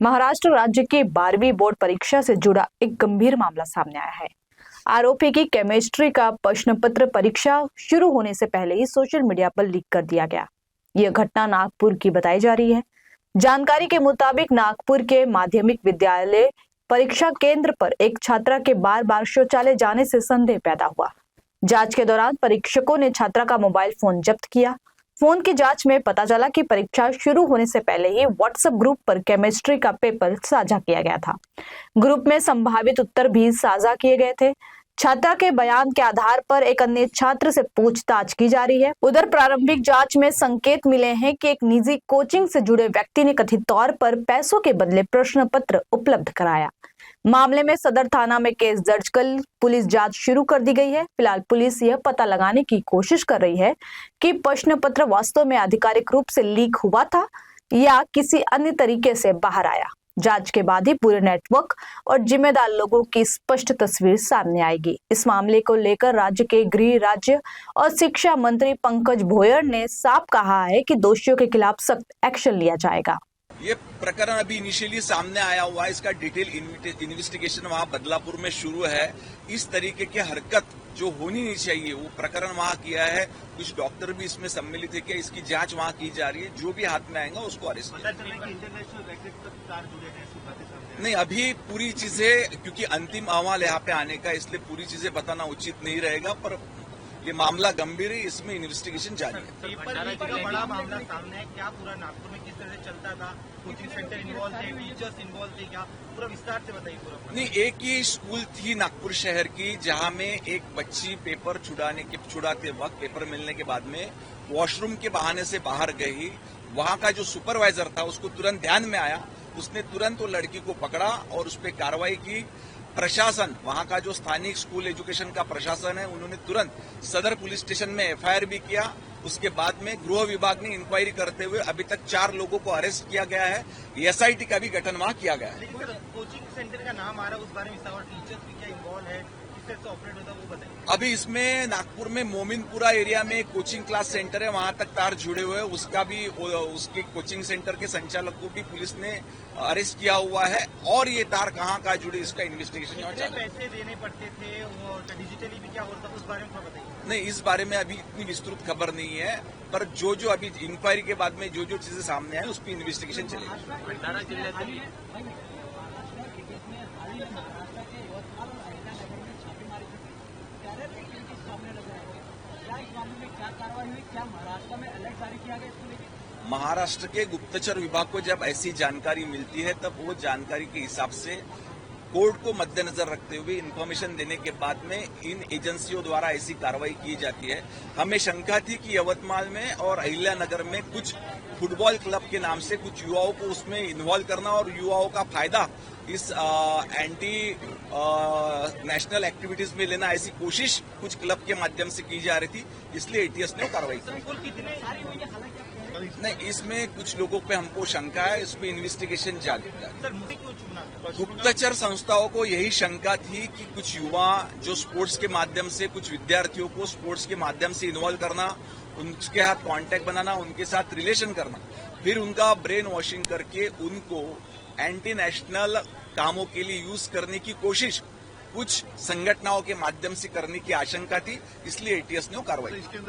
महाराष्ट्र राज्य की 12वीं बोर्ड परीक्षा से जुड़ा एक गंभीर मामला सामने आया है। आरोपी की केमिस्ट्री का प्रश्न पत्र परीक्षा शुरू होने से पहले ही सोशल मीडिया पर लीक कर दिया गया। यह घटना नागपुर की बताई जा रही है। जानकारी के मुताबिक नागपुर के माध्यमिक विद्यालय परीक्षा केंद्र पर एक छात्रा के बार बार शौचालय जाने से संदेह पैदा हुआ। जांच के दौरान परीक्षकों ने छात्रा का मोबाइल फोन जब्त किया। फोन की जांच में पता चला कि परीक्षा शुरू होने से पहले ही व्हाट्सएप ग्रुप पर केमिस्ट्री का पेपर साझा किया गया था। ग्रुप में संभावित उत्तर भी साझा किए गए थे। छात्रा के बयान के आधार पर एक अन्य छात्र से पूछताछ की जा रही है। उधर प्रारंभिक जांच में संकेत मिले हैं कि एक निजी कोचिंग से जुड़े व्यक्ति ने कथित तौर पर पैसों के बदले प्रश्न पत्र उपलब्ध कराया। मामले में सदर थाना में केस दर्ज कर पुलिस जांच शुरू कर दी गई है। फिलहाल पुलिस यह पता लगाने की कोशिश कर रही है कि प्रश्न पत्र वास्तव में आधिकारिक रूप से लीक हुआ था या किसी अन्य तरीके से बाहर आया। जांच के बाद ही पूरे नेटवर्क और जिम्मेदार लोगों की स्पष्ट तस्वीर सामने आएगी। इस मामले को लेकर राज्य के गृह राज्य और शिक्षा मंत्री पंकज भोयर ने साफ कहा है कि दोषियों के खिलाफ सख्त एक्शन लिया जाएगा। ये प्रकरण अभी इनिशियली सामने आया हुआ है। इसका डिटेल इन्वेस्टिगेशन वहाँ बदलापुर में शुरू है। इस तरीके की हरकत जो होनी नहीं चाहिए वो प्रकरण वहाँ किया है। कुछ डॉक्टर भी इसमें सम्मिलित है। क्या इसकी जांच वहाँ की जा रही है। जो भी हाथ में आएगा उसको अरेस्ट किया नहीं। अभी पूरी चीजें क्योंकि अंतिम अहवाल यहाँ पे आने का, इसलिए पूरी चीजें बताना उचित नहीं रहेगा। पर ये मामला गंभीर है, इसमें इन्वेस्टिगेशन जारी है। पेपर लीक का बड़ा मामला सामने है। क्या पूरा नागपुर में किस तरह से चलता था? कोचिंग सेंटर इन्वॉल्व थे, टीचर्स इन्वॉल्व थे, क्या पूरा विस्तार से बताइए पूरा। नहीं, एक ही स्कूल थी नागपुर शहर की जहां में एक बच्ची पेपर छुड़ाते वक्त पेपर मिलने के बाद में वॉशरूम के बहाने से बाहर गई। वहां का जो सुपरवाइजर था उसको तुरंत ध्यान में आया। उसने तुरंत वो लड़की को पकड़ा और उस पर कार्रवाई की। प्रशासन, वहां का जो स्थानिक स्कूल एजुकेशन का प्रशासन है, उन्होंने तुरंत सदर पुलिस स्टेशन में एफआईआर भी किया। उसके बाद में गृह विभाग ने इंक्वायरी करते हुए अभी तक 4 लोगों को अरेस्ट किया गया है। एसआईटी का भी गठन वहां किया गया है। लेकिन सर, कोचिंग सेंटर का नाम आ रहा है, उस बारे में टीचर्स भी क्या इन्वॉल्व है, किस तरह से ऑपरेट होता है वो बताइए। अभी इसमें नागपुर में मोमिनपुरा एरिया में एक कोचिंग क्लास सेंटर है, वहां तक तार जुड़े हुए हैं। उसका भी उसके कोचिंग सेंटर के संचालक को भी पुलिस ने अरेस्ट किया हुआ है। और ये तार कहाँ जुड़े इसका इन्वेस्टिगेशन पैसे देने पड़ते थे और डिजिटली भी क्या होता है उस बारे में बताइए। नहीं, इस बारे में अभी इतनी विस्तृत खबर नहीं है। पर जो अभी इंक्वायरी के बाद में जो चीजें सामने आए उस पर इन्वेस्टिगेशन चलेगी। भंडारा जिल्ह्यातील महाराष्ट्र के गुप्तचर विभाग को जब ऐसी जानकारी मिलती है तब वो जानकारी के हिसाब से कोर्ट को मद्देनजर रखते हुए इन्फॉर्मेशन देने के बाद में इन एजेंसियों द्वारा ऐसी कार्रवाई की जाती है। हमें शंका थी कि यवतमाल में और अहिल्यानगर में कुछ फुटबॉल क्लब के नाम से कुछ युवाओं को उसमें इन्वॉल्व करना और युवाओं का फायदा इस एंटी नेशनल एक्टिविटीज में लेना, ऐसी कोशिश कुछ क्लब के माध्यम से की जा रही थी। इसलिए एटीएस ने कार्रवाई की। नहीं, इसमें कुछ लोगों पे हमको शंका है, इस पे इन्वेस्टिगेशन जारी है। गुप्तचर संस्थाओं को यही शंका थी कि कुछ युवा जो स्पोर्ट्स के माध्यम से कुछ विद्यार्थियों को स्पोर्ट्स के माध्यम से इन्वॉल्व करना, उनके साथ कांटेक्ट बनाना, उनके साथ रिलेशन करना, फिर उनका ब्रेन वॉशिंग करके उनको एंटी नेशनल कामों के लिए यूज करने की कोशिश कुछ संगठनों के माध्यम से करने की आशंका थी। इसलिए एटीएस ने कार्रवाई की।